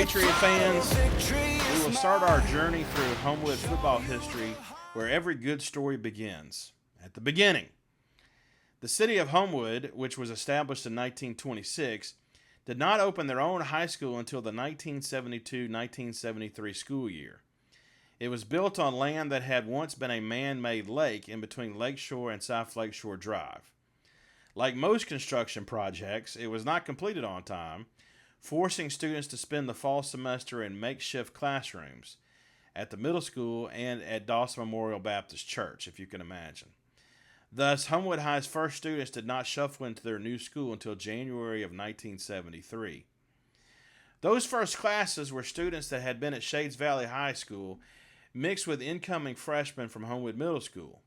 Patriot fans, we will start our journey through Homewood football history where every good story begins. At the beginning, the city of Homewood, which was established in 1926, did not open their own high school until the 1972-1973 school year. It was built on land that had once been a man-made lake in between Lakeshore and South Lakeshore Drive. Like most construction projects, it was not completed on time, forcing students to spend the fall semester in makeshift classrooms at the middle school and at Dawson Memorial Baptist Church, if you can imagine. Thus, Homewood High's first students did not shuffle into their new school until January of 1973. Those first classes were students that had been at Shades Valley High School mixed with incoming freshmen from Homewood Middle School.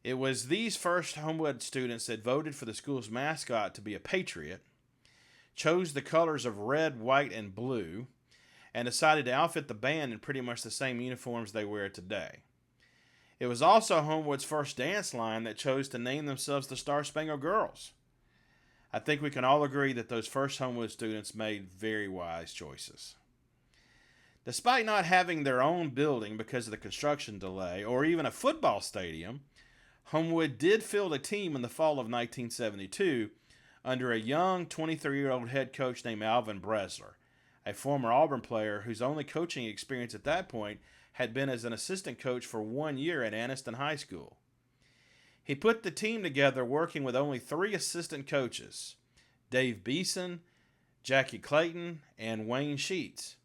It was these first Homewood students that voted for the school's mascot to be a Patriot, chose the colors of red, white, and blue, and decided to outfit the band in pretty much the same uniforms they wear today. It was also Homewood's first dance line that chose to name themselves the Star Spangled Girls. I think we can all agree that those first Homewood students made very wise choices. Despite not having their own building because of the construction delay, or even a football stadium, Homewood did field a team in the fall of 1972 under a young 23-year-old head coach named Alvin Bresler, a former Auburn player whose only coaching experience at that point had been as an assistant coach for 1 year at Anniston High School. He put the team together working with only 3 assistant coaches, Dave Beeson, Jackie Clayton, and Wayne Sheets.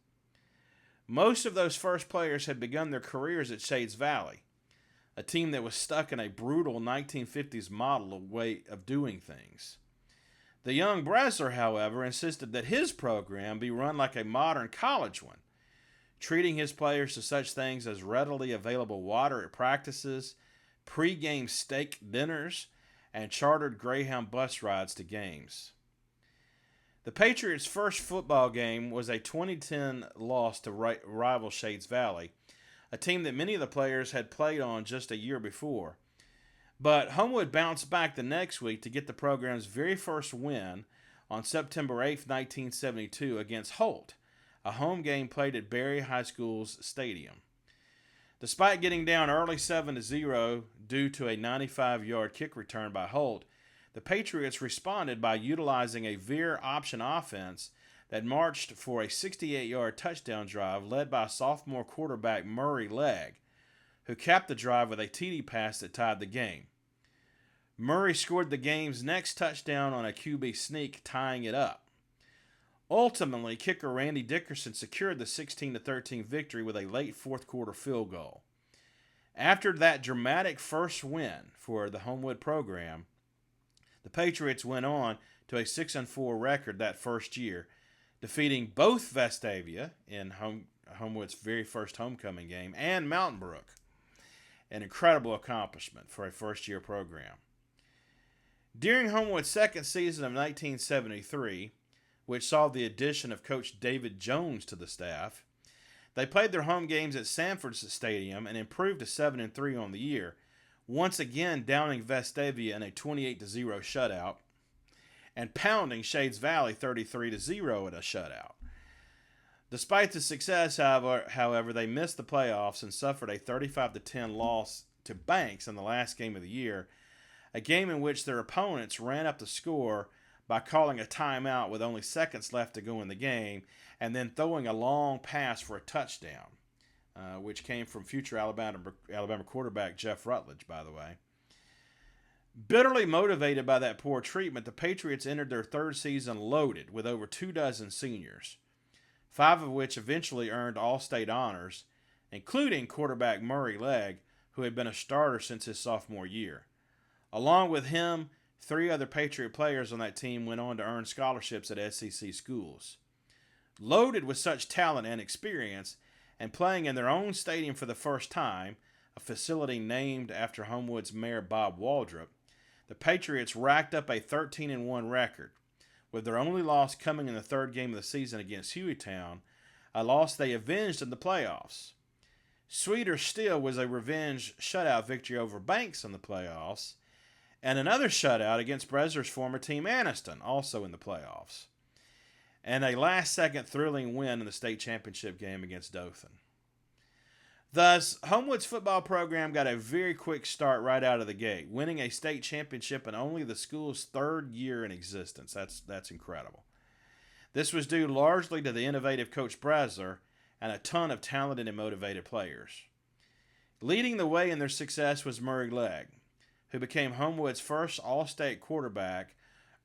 Most of those first players had begun their careers at Shades Valley, a team that was stuck in a brutal 1950s model way of doing things. The young Bresler, however, insisted that his program be run like a modern college one, treating his players to such things as readily available water at practices, pre-game steak dinners, and chartered Greyhound bus rides to games. The Patriots' first football game was a 2010 loss to rival Shades Valley, a team that many of the players had played on just a year before. But Homewood bounced back the next week to get the program's very first win on September 8, 1972 against Holt, a home game played at Berry High School's stadium. Despite getting down early 7-0 due to a 95-yard kick return by Holt, the Patriots responded by utilizing a veer option offense that marched for a 68-yard touchdown drive led by sophomore quarterback Murray Legg, who capped the drive with a TD pass that tied the game. Murray scored the game's next touchdown on a QB sneak, tying it up. Ultimately, kicker Randy Dickerson secured the 16-13 victory with a late fourth-quarter field goal. After that dramatic first win for the Homewood program, the Patriots went on to a 6-4 record that first year, defeating both Vestavia in Homewood's very first homecoming game and Mountain Brook, an incredible accomplishment for a first-year program. During Homewood's second season of 1973, which saw the addition of Coach David Jones to the staff, they played their home games at Sanford's Stadium and improved to 7-3 on the year, once again downing Vestavia in a 28-0 shutout and pounding Shades Valley 33-0 at a shutout. Despite the success, however, they missed the playoffs and suffered a 35-10 loss to Banks in the last game of the year, a game in which their opponents ran up the score by calling a timeout with only seconds left to go in the game and then throwing a long pass for a touchdown, which came from future Alabama quarterback Jeff Rutledge, by the way. Bitterly motivated by that poor treatment, the Patriots entered their third season loaded with over 24 seniors, 5 of which eventually earned All-State honors, including quarterback Murray Legg, who had been a starter since his sophomore year. Along with him, 3 other Patriot players on that team went on to earn scholarships at SEC schools. Loaded with such talent and experience, and playing in their own stadium for the first time, a facility named after Homewood's mayor Bob Waldrop, the Patriots racked up a 13-1 record, with their only loss coming in the third game of the season against Hueytown, a loss they avenged in the playoffs. Sweeter still was a revenge shutout victory over Banks in the playoffs, and another shutout against Bresler's former team Anniston, also in the playoffs. and a last-second thrilling win in the state championship game against Dothan. Thus, Homewood's football program got a very quick start right out of the gate, winning a state championship in only the school's third year in existence. That's incredible. This was due largely to the innovative Coach Bresler and a ton of talented and motivated players. Leading the way in their success was Murray Legg, who became Homewood's first All-State quarterback,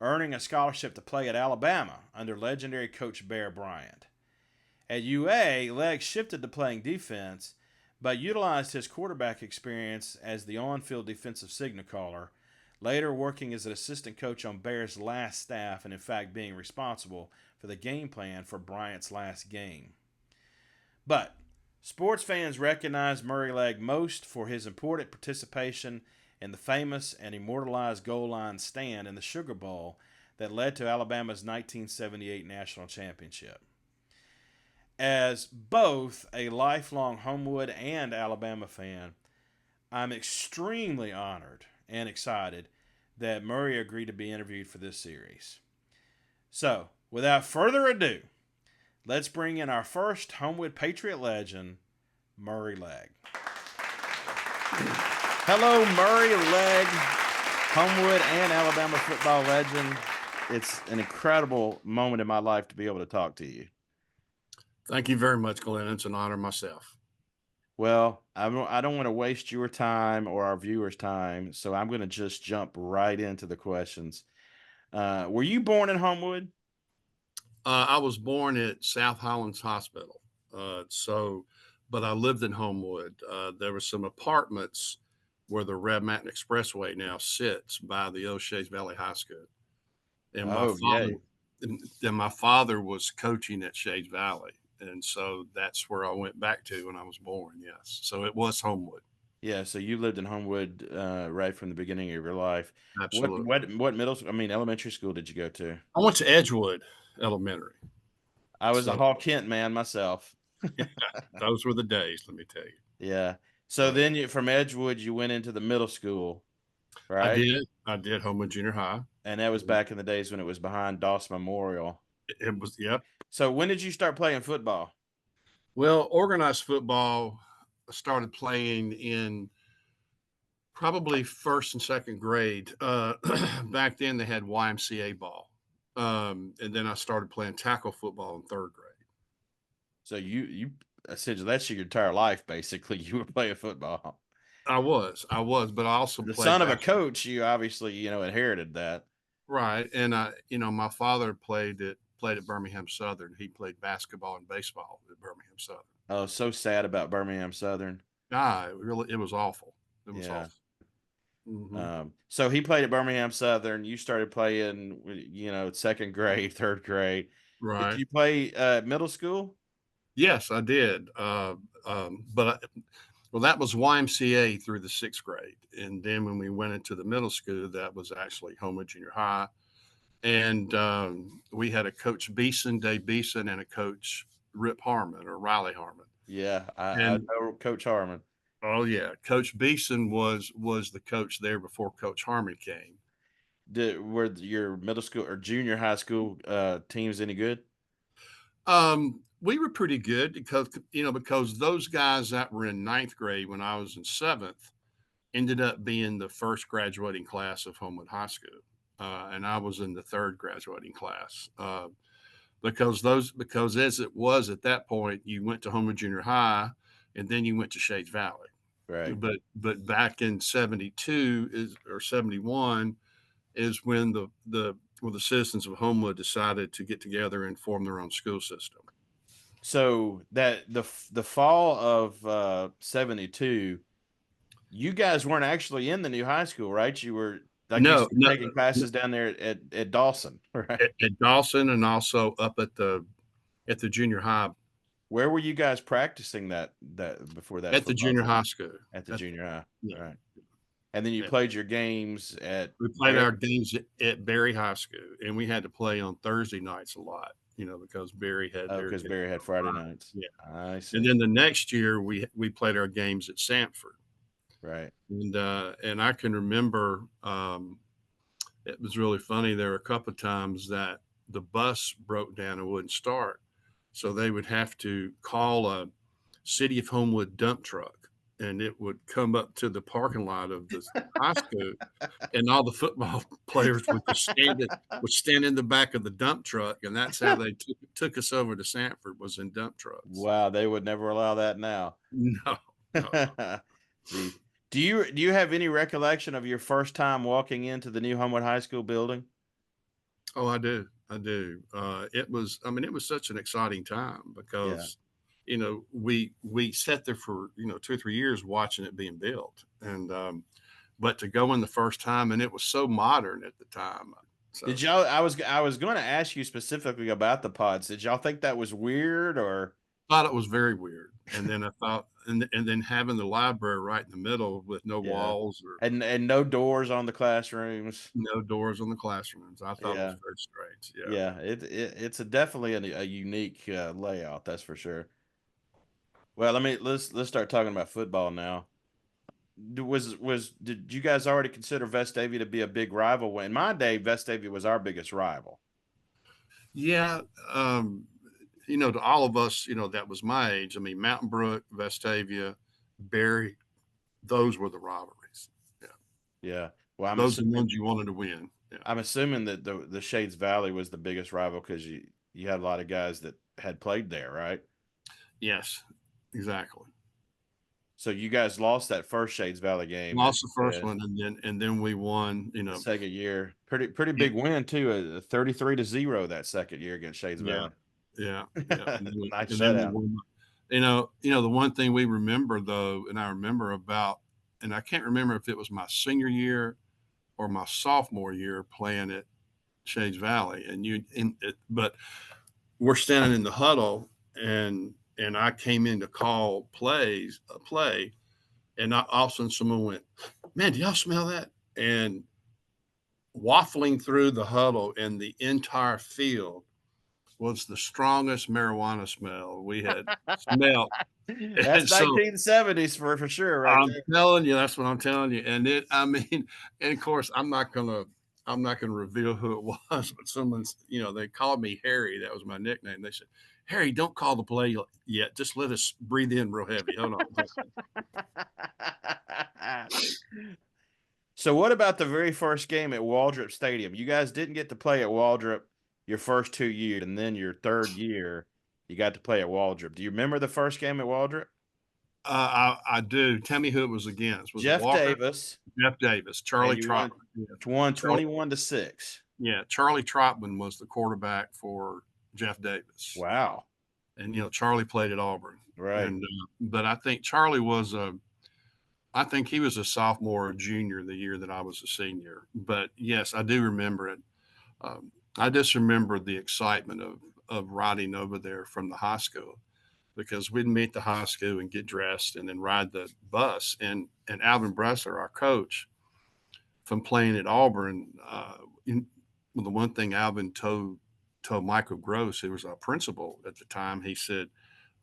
earning a scholarship to play at Alabama under legendary Coach Bear Bryant. At UA, Legg shifted to playing defense, but utilized his quarterback experience as the on-field defensive signal caller, later working as an assistant coach on Bear's last staff and in fact being responsible for the game plan for Bryant's last game. But sports fans recognize Murray Legg most for his important participation in the famous and immortalized goal line stand in the Sugar Bowl that led to Alabama's 1978 national championship. As both a lifelong Homewood and Alabama fan, I'm extremely honored and excited that Murray agreed to be interviewed for this series. So, without further ado, let's bring in our first Homewood Patriot legend, Murray Legg. Hello, Murray Legg, Homewood and Alabama football legend. It's an incredible moment in my life to be able to talk to you. Thank you very much, Glenn. It's an honor myself. Well, I don't want to waste your time or our viewers' time, so I'm going to just jump right into the questions. Were you born in Homewood? I was born at South Highlands Hospital, but I lived in Homewood. There were some apartments where the Red Mountain Expressway now sits by the Oshays Valley High School, and my father was coaching at Shades Valley. And so that's where I went back to when I was born. Yes. So it was Homewood. Yeah. So you lived in Homewood right from the beginning of your life. Absolutely. What elementary school did you go to? I went to Edgewood Elementary. I was a Hall Kent man myself. Those were the days, let me tell you. Yeah. So then from Edgewood, you went into the middle school, right? I did Homewood Junior High. And that was back in the days when it was behind Doss Memorial. It was, yep. So when did you start playing football? Well, organized football I started playing in probably first and second grade. Back then they had YMCA ball. And then I started playing tackle football in third grade. So you essentially that's your entire life, basically. You were playing football. I was, but I also the played son of a coach. You obviously, inherited that, right? And my father played at Birmingham Southern. He played basketball and baseball at Birmingham Southern. Oh, so sad about Birmingham Southern. It was awful. It was awful. Mm-hmm. So he played at Birmingham Southern. You started playing, second grade, third grade. Right. Did you play middle school? Yes, I did. That was YMCA through the sixth grade. And then when we went into the middle school, that was actually Homewood Junior High. And we had a coach Dave Beeson, and a coach Rip Harmon or Riley Harmon. Yeah, I know Coach Harmon. Oh yeah, Coach Beeson was the coach there before Coach Harmon came. Were your middle school or junior high school teams any good? We were pretty good because those guys that were in ninth grade when I was in seventh ended up being the first graduating class of Homewood High School, and I was in the third graduating class. Because as it was at that point, you went to Homewood Junior High, and then you went to Shades Valley. Right. But back in 72 or 71 is when the citizens of Homewood decided to get together and form their own school system. So that the fall of 72, you guys weren't actually in the new high school, right? You were taking classes down there at Dawson, right? At Dawson, and also up at the junior high. Where were you guys practicing that before that? At the junior high school. At the junior high, yeah. Right. And then you played your games We played our games at Berry High School, and we had to play on Thursday nights a lot, because Berry had Berry had Friday nights. Yeah, I see. And then the next year we played our games at Sanford. Right. And I can remember it was really funny. There were a couple of times that the bus broke down and wouldn't start. So they would have to call a City of Homewood dump truck, and it would come up to the parking lot of the high school, and all the football players would just stand in the back of the dump truck, and that's how they took us over to Sanford, was in dump trucks. Wow, they would never allow that now. No, no, no. Geez. Do you have any recollection of your first time walking into the new Homewood High School building? Oh, I do. I do. It was such an exciting time Yeah. because, we sat there for, 2 or 3 years watching it being built. But to go in the first time, and it was so modern at the time. Did So y'all I was going to ask you specifically about the pods. Did y'all think that was weird or thought it was very weird. And then I thought, and then having the library right in the middle with no yeah. walls or And no doors on the classrooms? no doors on the classrooms, I thought it was Yeah. very strange. Yeah. Yeah, it's definitely a unique layout, that's for sure. Well, let's start talking about football now. Did you guys already consider Vestavia to be a big rival? In my day, Vestavia was our biggest rival. Yeah. To all of us, that was my age. I mean, Mountain Brook, Vestavia, Barry, those were the rivalries. Yeah. Yeah. Well, I'm Those are the assuming ones you wanted to win. Yeah. I'm assuming that the Shades Valley was the biggest rival because you had a lot of guys that had played there, right? Yes, exactly. So you guys lost that first Shades Valley game, as Lost you the first said. one, and then we won. The second year, pretty Yeah, big win too, 33-0 that second year against Shades yeah, Valley. yeah, yeah. And then we, Nice and then we shutout. won. The one thing we remember though, and I remember about, and I can't remember if it was my senior year or my sophomore year playing at Shades Valley, but we're standing in the huddle, and I came in to call a play, and all of a sudden someone went, "Man, do y'all smell that?" And waffling through the huddle and the entire field was the strongest marijuana smell we had smelled. That's And so 1970s for sure, right I'm there. telling you, that's what I'm telling you. And of course, I'm not gonna reveal who it was, but they called me Harry. That was my nickname. They said, "Harry, don't call the play yet. Just let us breathe in real heavy. Hold on." So what about the very first game at Waldrop Stadium? You guys didn't get to play at Waldrop your first 2 years, and then your third year you got to play at Waldrop. Do you remember the first game at Waldrop? I do. Tell me who it was against. Was it Jeff Walker? Davis, Jeff Davis, and Charlie you won Trotman. Yeah. 21-6. Yeah, Charlie Trotman was the quarterback for Jeff Davis, Wow. and Charlie played at Auburn, Right. and but I think he was a sophomore or junior the year that I was a senior. But yes, I do remember it. I just remember the excitement of riding over there from the high school because we'd meet the high school and get dressed and then ride the bus. And Alvin Bressler, our coach, from playing at Auburn, well, the one thing Alvin told Michael Gross, who was our principal at the time, he said,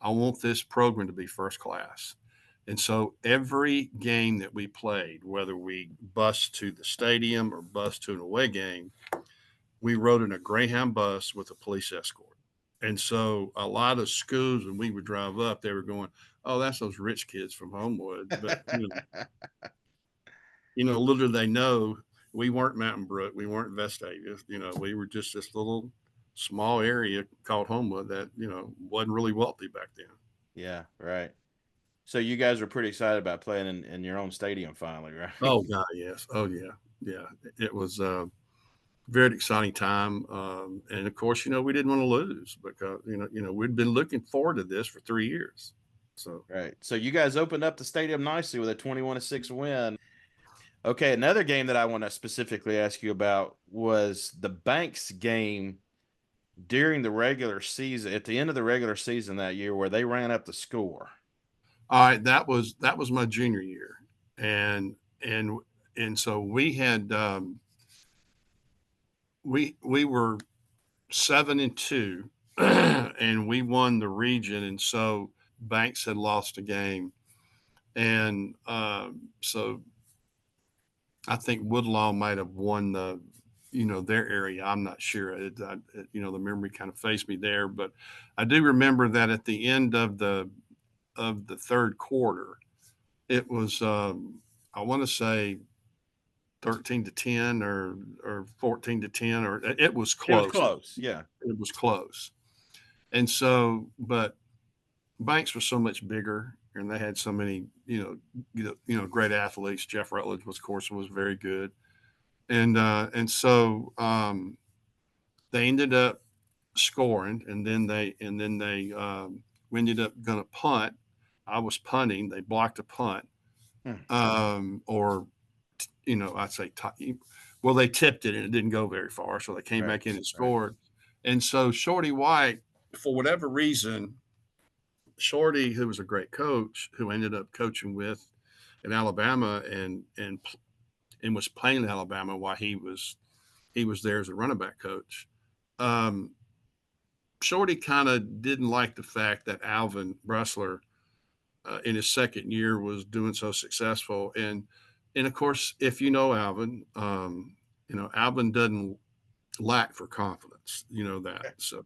"I want this program to be first class." And so every game that we played, whether we bused to the stadium or bused to an away game, we rode in a Greyhound bus with a police escort. And so a lot of schools, when we would drive up, they were going, "Oh, that's those rich kids from Homewood." But little did they know we weren't Mountain Brook, we weren't Vestavia. We were just this little small area called Homewood that wasn't really wealthy back then. Yeah, right. So you guys were pretty excited about playing in your own stadium finally, right? Oh God, yes. Oh yeah, yeah. It was a very exciting time, and of course, we didn't want to lose because we'd been looking forward to this for 3 years. So Right. So you guys opened up the stadium nicely with a 21-6 win. Okay, another game that I want to specifically ask you about was the Banks game during the regular season, at the end of the regular season that year, where they ran up the score. all right, that was my junior year, and and and so we were 7-2, and we won the region, and so Banks had lost a game, and so I think Woodlawn might have won their area. I'm not sure. The memory kind of faced me there, but I do remember that at the end of the third quarter, it was I want to say 13-10 or 14-10, or it was It was close. close. Yeah. It was close. And so, but Banks was so much bigger, and they had so many, great athletes. Jeff Rutledge was, of course, was very good, and so they ended up scoring, and then we ended up going to punt. I was punting. They blocked a punt, or I'd say, well, they tipped it and it didn't go very far, so they came back in and scored. And so Shorty White, for whatever reason, Shorty, who was a great coach, who ended up coaching with in Alabama and was playing in Alabama while he was there as a running back coach. Shorty kind of didn't like the fact that Alvin Bressler, in his second year, was doing so successful, and of course, if you know Alvin, Alvin doesn't lack for confidence. You know that, so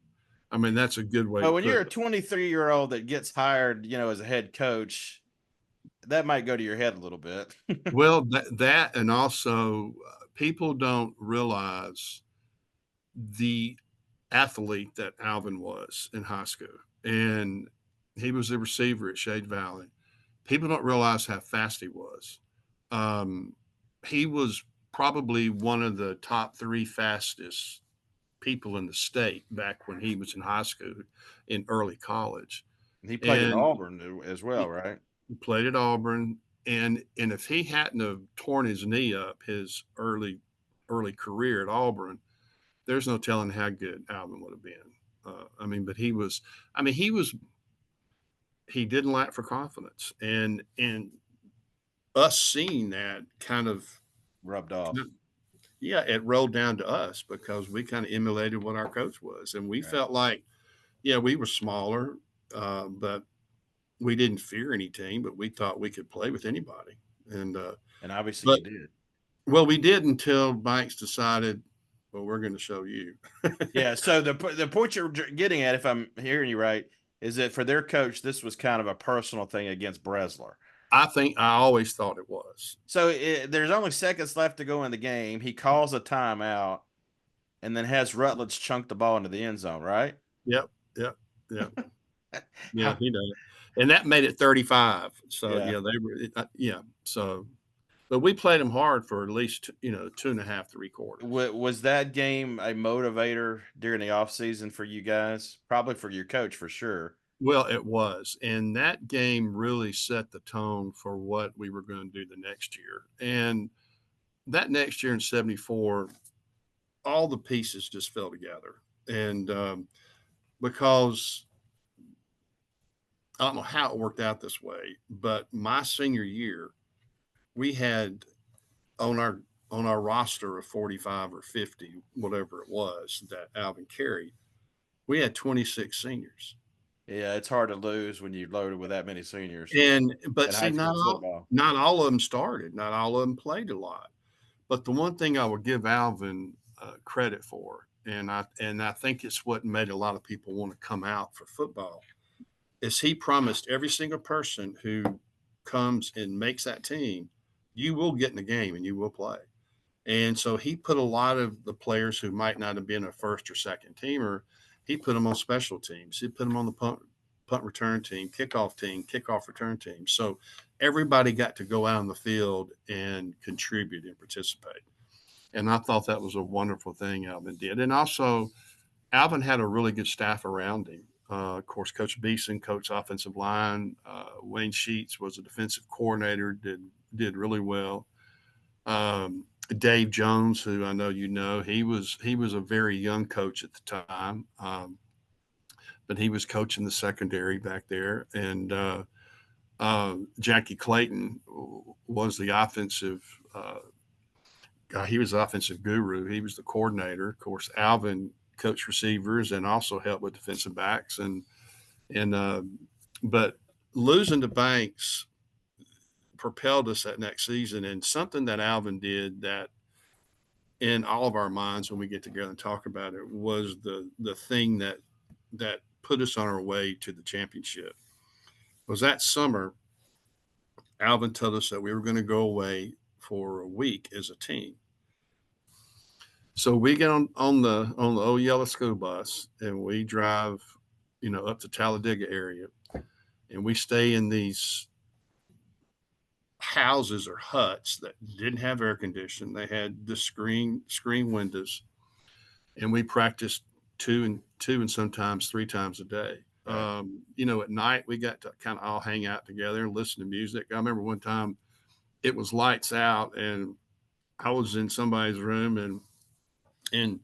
I mean that's a good way. But to when put you're a it. 23-year-old that gets hired, as a head coach, that might go to your head a little bit. Well, that and also people don't realize the athlete that Alvin was in high school, and he was a receiver at Shade Valley. People don't realize how fast he was. Um, he was probably one of the top 3 fastest people in the state back when he was in high school, in early college. He played at And Auburn as well, right? he played at Auburn. And if he hadn't have torn his knee up his early career at Auburn, there's no telling how good Alvin would have been. But he didn't lack for confidence, and us seeing that kind of Rubbed off. yeah, it rolled down to us because we kind of emulated what our coach was, and we felt like, yeah, we were smaller, but we didn't fear any team, but we thought we could play with anybody, and obviously but you did. well, we did until Banks decided, well, we're going to show you. Yeah. So the point you're getting at, if I'm hearing you right, is that for their coach, this was kind of a personal thing against Bresler. I always thought it was. So there's only seconds left to go in the game. He calls a timeout and then has Rutledge chunk the ball into the end zone, right? Yep. Yeah, he does. And that made it 35. So, Yeah. they were, yeah. So, but we played them hard for at least, 2.5, 3 quarters. Was that game a motivator during the offseason for you guys? Probably for your coach, for sure. Well, it was. And that game really set the tone for what we were going to do the next year. And that next year in 74, all the pieces just fell together. And because I don't know how it worked out this way, but my senior year, we had on our roster of 45 or 50, whatever it was that Alvin carried, we had 26 seniors. Yeah, it's hard to lose when you loaded with that many seniors. But in see, high school football. not all of them started. Not all of them played a lot. But the one thing I would give Alvin credit for, and I think it's what made a lot of people want to come out for football, is he promised every single person who comes and makes that team, you will get in the game and you will play. And so he put a lot of the players who might not have been a first or second teamer, he put them on special teams. He put them on the punt return team, kickoff return team. So everybody got to go out on the field and contribute and participate. And I thought that was a wonderful thing Alvin did. And also, Alvin had a really good staff around him. Of course, Coach Beeson coached offensive line. Wayne Sheets was a defensive coordinator, did really well. Dave Jones, who I know he was a very young coach at the time, but he was coaching the secondary back there. And Jackie Clayton was the offensive guy. He was the offensive guru. He was the coordinator. Of course, Alvin coached receivers and also helped with defensive backs. But losing to Banks propelled us that next season. And something that Alvin did that in all of our minds when we get together and talk about it was the thing that put us on our way to the championship. Was that summer, Alvin told us that we were going to go away for a week as a team. So we get on the old yellow school bus and we drive, up to Talladega area, and we stay in these houses or huts that didn't have air conditioning. They had the screen windows, and we practiced two and sometimes three times a day. Right. At night we got to kind of all hang out together and listen to music. I remember one time it was lights out, and I was in somebody's room, and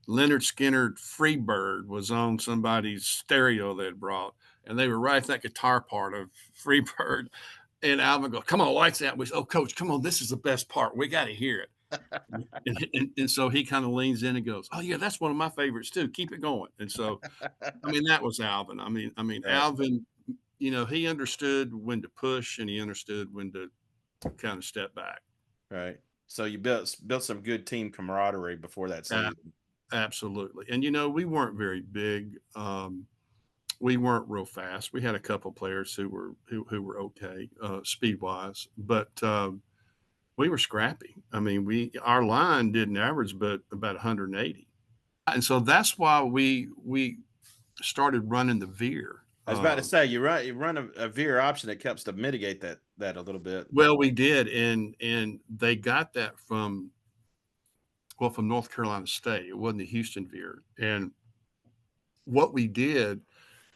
Leonard Skinner Freebird was on somebody's stereo they had brought, and they were right at that guitar part of Freebird. And Alvin goes, "Come on, lights out." We said, "Oh, coach, come on, this is the best part. We got to hear it." And so he kind of leans in and goes, "Oh yeah, that's one of my favorites too. Keep it going." And so, I mean, that was Alvin. I mean, Right. Alvin, he understood when to push and he understood when to kind of step back. Right. So you built some good team camaraderie before that Uh, season. Absolutely. And we weren't very big. We weren't real fast. We had a couple players who were okay speed wise, but we were scrappy. I mean, our line didn't average but about 180, and so that's why we started running the veer. I was about to say you run a veer option that helps to mitigate that a little bit. Well, we did, and they got that from North Carolina State. It wasn't the Houston veer, and what we did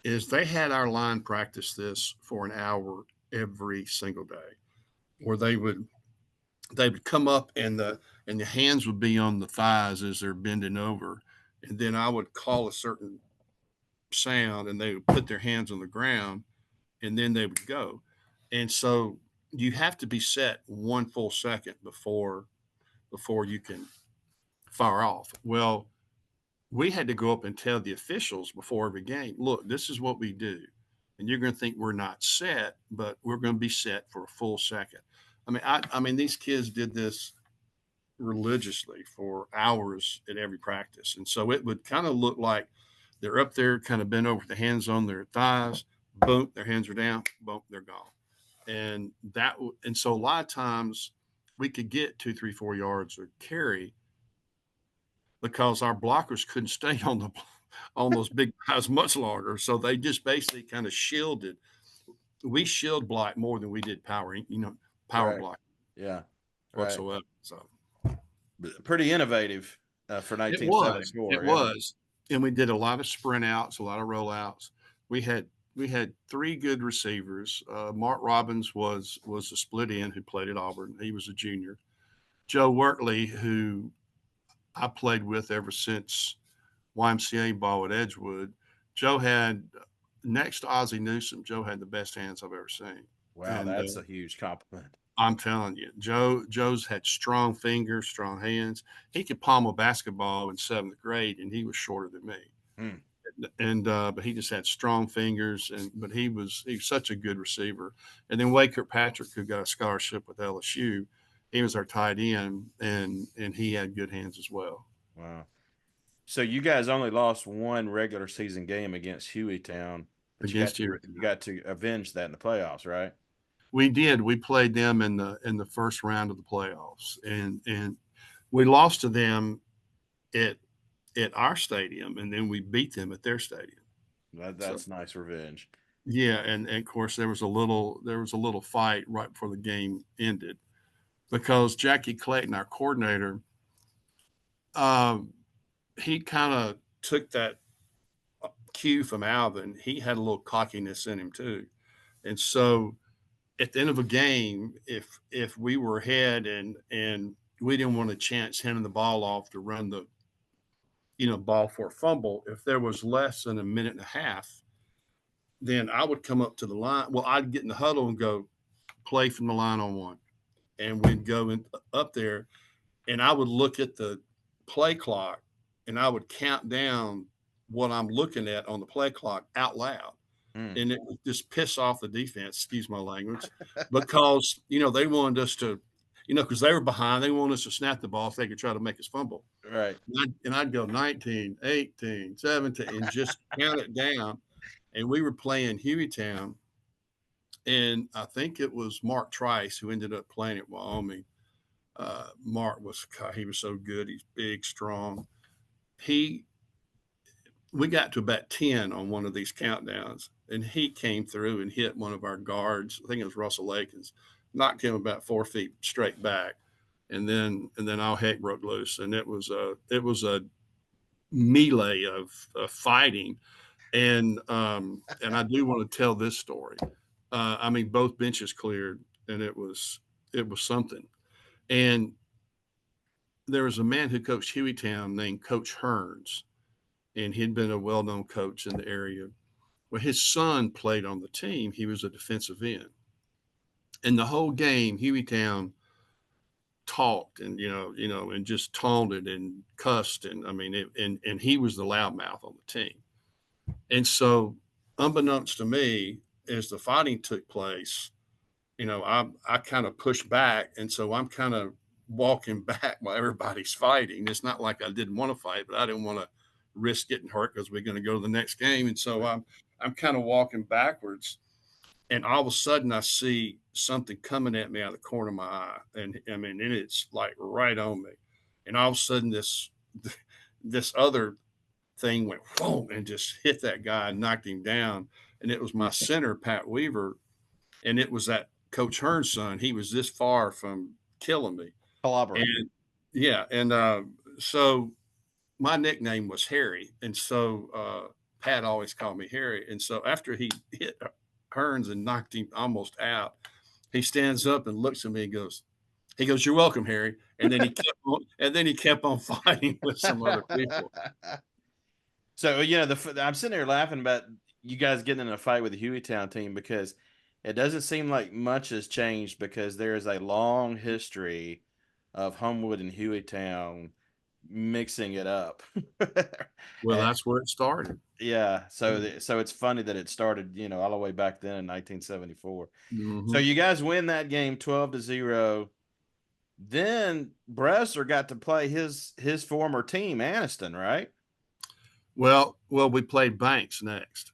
is they had our line practice this for an hour every single day, where they would come up and the hands would be on the thighs as they're bending over, and then I would call a certain sound and they would put their hands on the ground, and then they would go. And so you have to be set 1 full second before you can fire off. Well, we had to go up and tell the officials before every game, look, this is what we do. And you're going to think we're not set, but we're going to be set for a full second. I mean, these kids did this religiously for hours at every practice. And so it would kind of look like they're up there, kind of bent over, the hands on their thighs, boom, their hands are down, boom, they're gone. And so a lot of times we could get 2, 3, 4 yards or carry because our blockers couldn't stay on those big guys much longer. So they just basically kind of shielded. We shield block more than we did power Right. block Yeah. Right. whatsoever. So Pretty innovative for it 1974. Yeah. was, and we did a lot of sprint outs, a lot of rollouts. We had three good receivers. Mark Robbins was a split end who played at Auburn. He was a junior. Joe Wortley, who I played with ever since YMCA ball at Edgewood. Joe had next to Ozzie Newsome. Joe had the best hands I've ever seen, Wow, and that's a huge compliment. I'm telling you, Joe's had strong fingers, strong hands. He could palm a basketball in seventh grade, and he was shorter than me. Hmm. And but he just had strong fingers, but he was such a good receiver. And then Wade Kirkpatrick, who got a scholarship with LSU, he was our tight end, and he had good hands as well. Wow. So you guys only lost one regular season game against Hueytown, but Against you. you got to avenge that in the playoffs, right? We did. We played them in the first round of the playoffs, and we lost to them at at our stadium, and then we beat them at their stadium. So That's nice revenge. yeah, and of course there was a little fight right before the game ended because Jackie Clayton, our coordinator, um, he kind of took that cue from Alvin. He had a little cockiness in him too, and so at the end of a game, if we were ahead and we didn't want a chance handing the ball off to run the ball for a fumble, if there was less than a minute and a half, then I would come up to the line. Well, I'd get in the huddle and go play from the line on one, and we'd go up there, and I would look at the play clock, and I would count down what I'm looking at on the play clock out loud, Hmm. and it would just piss off the defense. Excuse my language, because they wanted us to. because they were behind. They wanted us to snap the ball so they could try to make us fumble. Right. And I'd go 19, 18, 17, and just count it down. And we were playing Hueytown, and I think it was Mark Trice who ended up playing at Wyoming. Mark he was so good. He's big, strong. He We got to about 10 on one of these countdowns, and he came through and hit one of our guards. I think it was Russell Akins, knocked him about 4 feet straight back, and then all heck broke loose, and it was a melee of fighting, and I do want to tell this story. I mean, both benches cleared, and it was something. And there was a man who coached Hueytown named Coach Hearns, and he'd been a well-known coach in the area. Well, his son played on the team. He was a defensive end, and the whole game, Hueytown talked and just taunted and cussed, and I mean, and he was the loudmouth on the team. And so, unbeknownst to me, as the fighting took place, I kind of pushed back, and so I'm kind of walking back while everybody's fighting. It's not like I didn't want to fight, but I didn't want to risk getting hurt because we're going to go to the next game. And so I'm kind of walking backwards, and all of a sudden I see something coming at me out of the corner of my eye, and I mean, and it's like right on me, and all of a sudden this other thing went boom and just hit that guy and knocked him down, and it was my center, Pat Weaver, and it was that Coach Hearn's son. He was this far from killing me, Clobber. and yeah, and so my nickname was Harry, and so Pat always called me Harry. And so after he hit Hearns and knocked him almost out, he stands up and looks at me and goes, "You're welcome, Harry." And then he kept on fighting with some other people. So I'm sitting there laughing about you guys getting in a fight with the Hueytown team because it doesn't seem like much has changed because there is a long history of Homewood and Hueytown mixing it up. Well, And, that's where it started. yeah, so it's funny that it started, all the way back then in 1974. So Mm-hmm. you guys win that game 12-0. Then Bresler got to play his former team, Anniston, right? We played Banks next,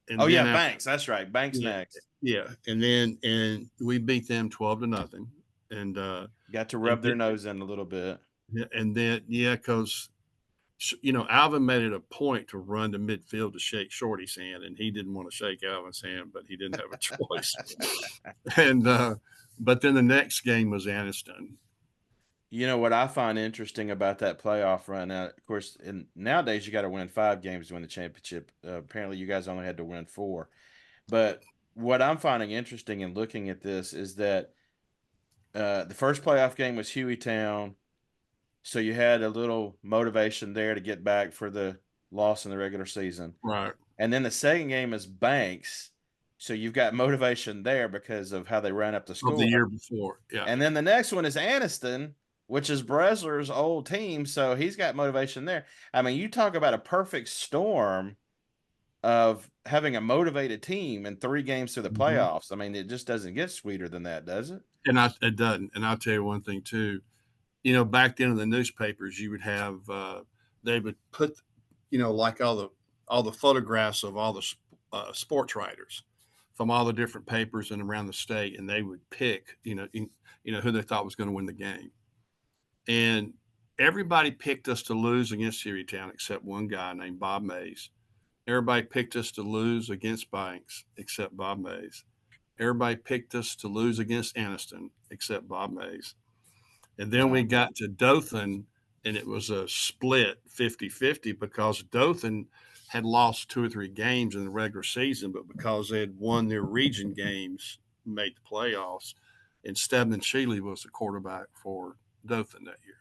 Oh and yeah, then after, Banks. That's right. Banks yeah, next. yeah, and we beat them 12-0, and Got to and rub their nose in a little bit. then yeah, because Alvin made it a point to run to midfield to shake Shorty's hand, and he didn't want to shake Alvin's hand, but he didn't have a choice. And but then the next game was Anniston. You know what I find interesting about that playoff run? Now, of course, nowadays you got to win 5 games to win the championship. Apparently, you guys only had to win 4. But what I'm finding interesting in looking at this is that the first playoff game was Hueytown, so you had a little motivation there to get back for the loss in the regular season. Right. And then the second game is Banks, so you've got motivation there because of how they ran up the Of the score. year before. Yeah. And then the next one is Anniston, which is Bresler's old team, so he's got motivation there. I mean, you talk about a perfect storm of having a motivated team in 3 games through the Mm-hmm. playoffs. I mean, it just doesn't get sweeter than that, does it? It doesn't. And I'll tell you one thing too. Back then in the newspapers, you would have they would put, like all the photographs of all the sports writers from all the different papers and around the state, and they would pick, who they thought was going to win the game. And everybody picked us to lose against Hueytown except one guy named Bob Mays. Everybody picked us to lose against Banks except Bob Mays. Everybody picked us to lose against Anniston except Bob Mays. And then we got to Dothan, and it was a split 50-50 because Dothan had lost 2 or 3 games in the regular season, but because they had won their region games, made the playoffs. And Stedman Shealy was the quarterback for Dothan that year.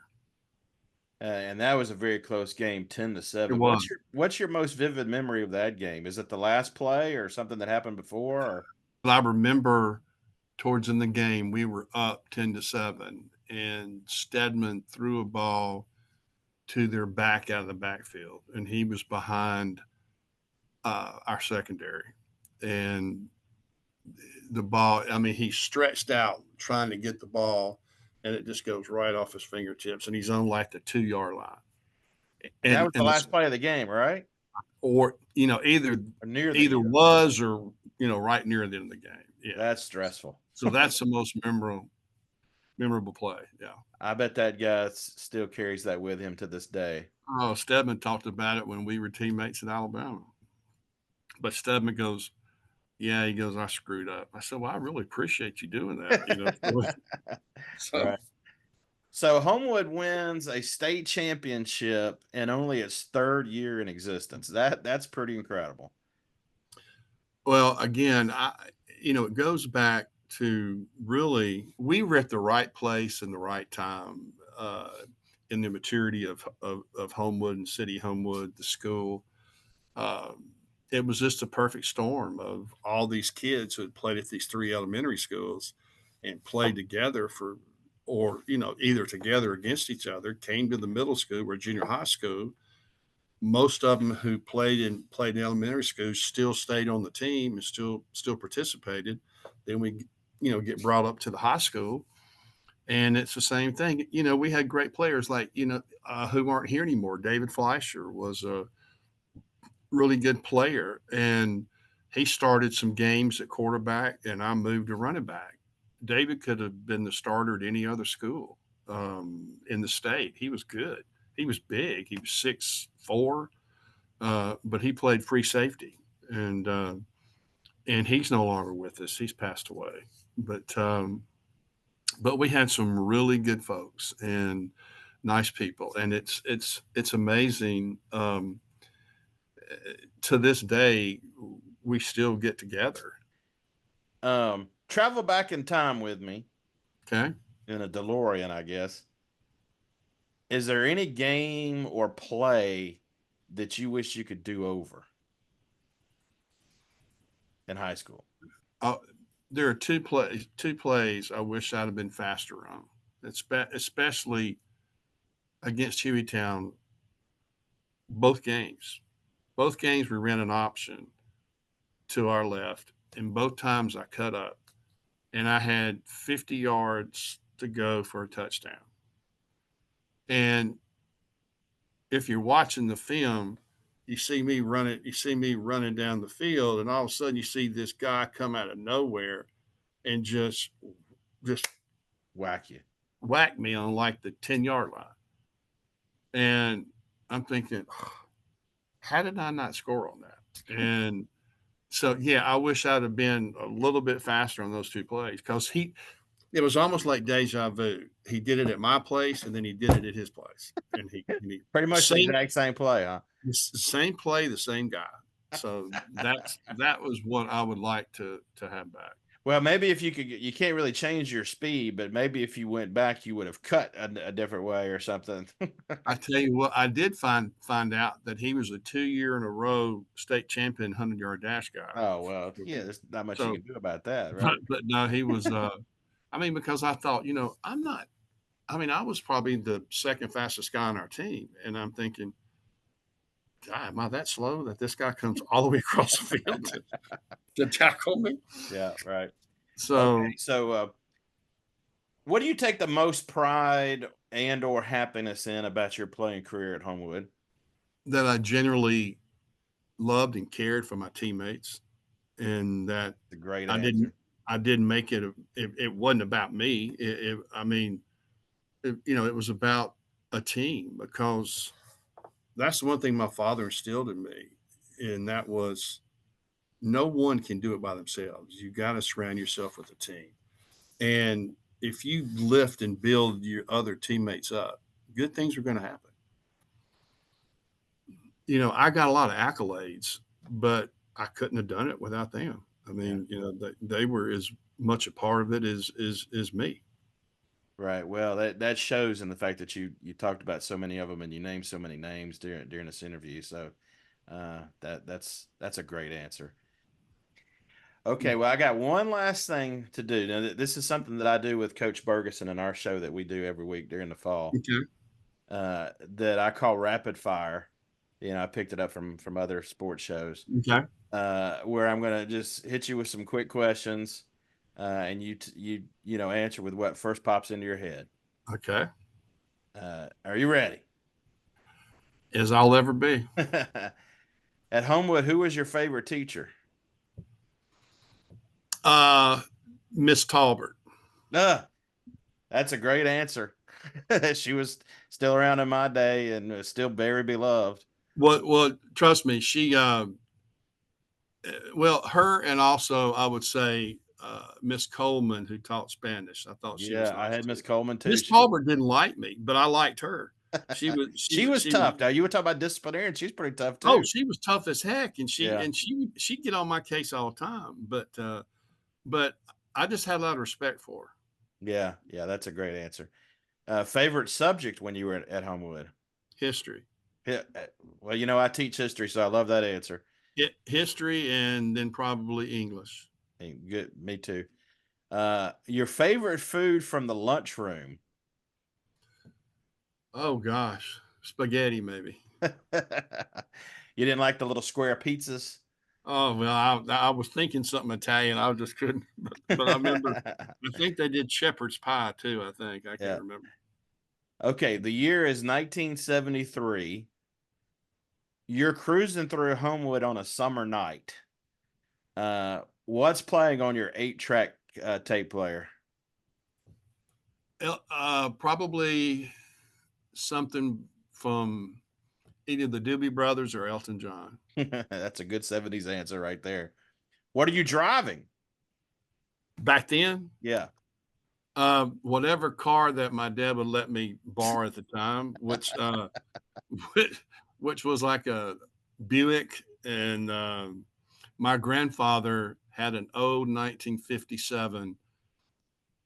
And that was a very close game, 10-7. It was. What's your most vivid memory of that game? Is it the last play or something that happened before? Or? I remember towards in the game we were up 10-7, and Stedman threw a ball to their back out of the backfield, and he was behind our secondary, and the ball. I mean, he stretched out trying to get the ball, and it just goes right off his fingertips, and he's on like the 2 yard line, And that was the and this last play of the game, right? or either Or near the either end. was or right near the end of the game. Yeah, That's stressful. so that's the most memorable play. Yeah. I bet that guy still carries that with him to this day. Oh, Stedman talked about it when we were teammates at Alabama. But Stedman goes, yeah, he goes, I screwed up. I said, well, I really appreciate you doing that. So Right. So Homewood wins a state championship in only its third year in existence. That's pretty incredible. well, again, it goes back to really we were at the right place in the right time in the maturity of Homewood and City Homewood, the school. Um, it was just a perfect storm of all these kids who had played at these three elementary schools and played together or either together against each other, came to the middle school or junior high school. Most of them who played in elementary school still stayed on the team and still participated. Then we get brought up to the high school, and it's the same thing. We had great players like who aren't here anymore. David Fleischer was a really good player, and he started some games at quarterback, and I moved to running back. David could have been the starter at any other school in the state. He was good. He was big. He was 6'4", but he played free safety, and he's no longer with us. He's passed away. But we had some really good folks and nice people, and it's amazing. To this day, we still get together. Travel back in time with me Okay. in a DeLorean, I guess. Is there any game or play that you wish you could do over in high school? Uh, there are two plays I wish I'd have been faster on, especially against Hueytown. Both games, we ran an option to our left, and both times I cut up, and I had 50 yards to go for a touchdown. And if you're watching the film, you see me running down the field, and all of a sudden you see this guy come out of nowhere and just Whack you. whack me on like the 10-yard line. And I'm thinking, how did I not score on that? And so, yeah, I wish I'd have been a little bit faster on those two plays because it was almost like deja vu. He did it at my place, and then he did it at his place, and he Pretty much the exact same play, huh? the same play, the same guy. So that was what I would like to have back. Well, maybe if you can't really change your speed, but maybe if you went back, you would have cut a different way or something. I tell you what, I did find out that he was a 2 year in a row state champion 100-yard dash guy. Oh well, yeah. There's not much you So, can do about that, but, right? but no, he was. Because I thought, I'm not. I was probably the second fastest guy on our team, and I'm thinking, God, am I that slow that this guy comes all the way across the field to tackle me? Yeah, right. So Okay, so what do you take the most pride and or happiness in about your playing career at Homewood? that I generally loved and cared for my teammates, and that The great I didn't answer. I didn't make it. It wasn't about me. It was about a team because that's the one thing my father instilled in me, and that was no one can do it by themselves. You got to surround yourself with a team, and if you lift and build your other teammates up, good things are going to happen. I got a lot of accolades, but I couldn't have done it without them. Yeah. They were as much a part of it as me. Right. Well, that shows in the fact that you talked about so many of them and you named so many names during this interview. So that's a great answer. Okay. Well, I got one last thing to do. Now, this is something that I do with Coach Bergeson in our show that we do every week during the fall. Okay. That I call rapid fire. I picked it up from other sports shows. Okay. Where I'm gonna just hit you with some quick questions, and you answer with what first pops into your head. Okay. Are you ready? As I'll ever be. At Homewood, who was your favorite teacher? Miss Talbert. That's a great answer. She was still around in my day and was still very beloved. Well, trust me, she, well, her and also I would say Miss Coleman, who taught Spanish. I thought she was Yeah, I nice had too. Miss Coleman too. Miss Talbert didn't like me, but I liked her. She was tough. Now you were talking about disciplinarian. She's pretty tough Oh, too. she was tough as heck, and Yeah, she'd get on my case all the time. But I just had a lot of respect for her. yeah. That's a great answer. Favorite subject when you were at Homewood? History. Yeah. Well, I teach history, so I love that answer. History, and then probably English. Hey, good. Me too. Your favorite food from the lunchroom? Oh gosh, spaghetti maybe. You didn't like the little square pizzas? Oh well, I was thinking something Italian. I just couldn't. But I remember. I think they did shepherd's pie too. I think I can't Yeah. remember. Okay, the year is 1973. You're cruising through Homewood on a summer night. What's playing on your 8-track tape player? Probably something from either the Doobie Brothers or Elton John. That's a good 70s answer right there. What are you driving? Back then, Yeah. whatever car that my dad would let me borrow at the time, which was like a Buick, and my grandfather had an old 1957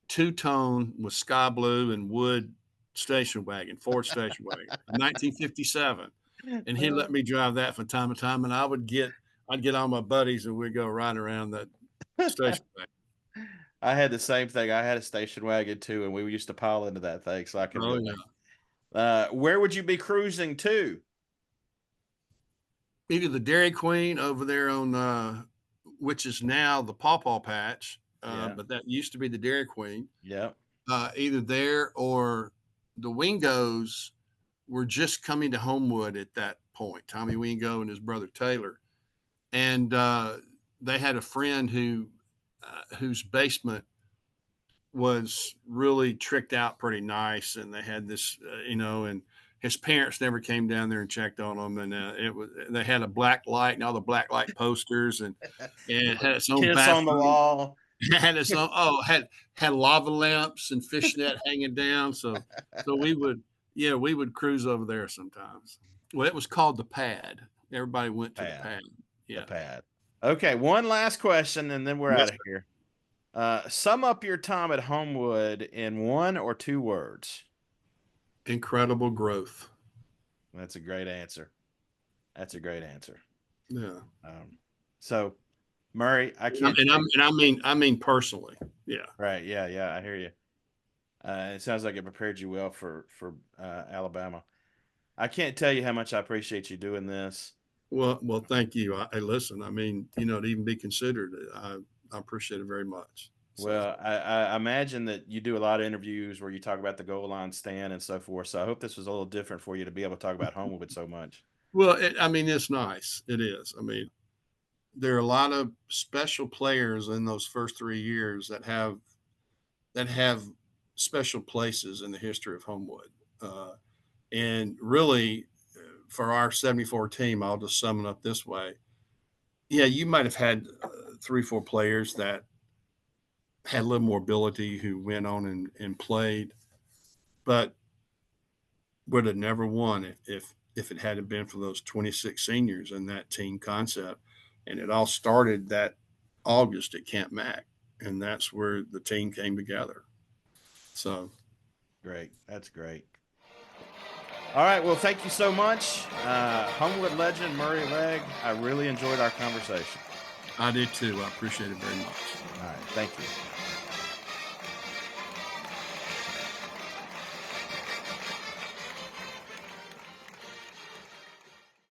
two-tone with sky blue and wood station wagon, Ford station wagon, 1957, and he let me drive that from time to time, and I'd get all my buddies and we'd go riding around that station wagon. I had the same thing. I had a station wagon too, and we used to pile into that thing, so I can Oh relate. yeah. Where would you be cruising to? Either the Dairy Queen over there on which is now the Paw Paw Patch, Yeah. but that used to be the Dairy Queen. Yep. Either there or the Wingos were just coming to Homewood at that point. Tommy Wingo and his brother Taylor, and they had a friend whose basement was really tricked out pretty nice, and they had this, and his parents never came down there and checked on them, and they had a black light and all the black light posters, and it had its own Kiss on the bathroom, wall. had its own had lava lamps and fishnet hanging down, so we would cruise over there sometimes. Well, it was called the Pad. Everybody went to the Pad. Pad. The Yeah. pad. Okay, one last question, and then we're Yes, out of here. Sum up your time at Homewood in 1 or 2 words. incredible growth. That's a great answer. That's a great answer. Yeah. So, Murray, I can't. I mean personally. Yeah. Right. Yeah. I hear you. It sounds like it prepared you well for Alabama. I can't tell you how much I appreciate you doing this. Well, thank you. Listen, I mean, to even be considered, I appreciate it very much. So. Well, I imagine that you do a lot of interviews where you talk about the goal line stand and so forth. So I hope this was a little different for you to be able to talk about Homewood so much. Well, it's nice. It is. I mean, there are a lot of special players in those first 3 years that have special places in the history of Homewood. And really, for our 74 team, I'll just sum it up this way. Yeah, you might have had 3-4 players that had a little more ability who went on and played, but would have never won if it hadn't been for those 26 seniors and that team concept. And it all started that August at Camp Mac, and that's where the team came together. So great. That's great. All right. Well, thank you so much. Homewood legend Murray Legg. I really enjoyed our conversation. I did too. I appreciate it very much. All right. Thank you.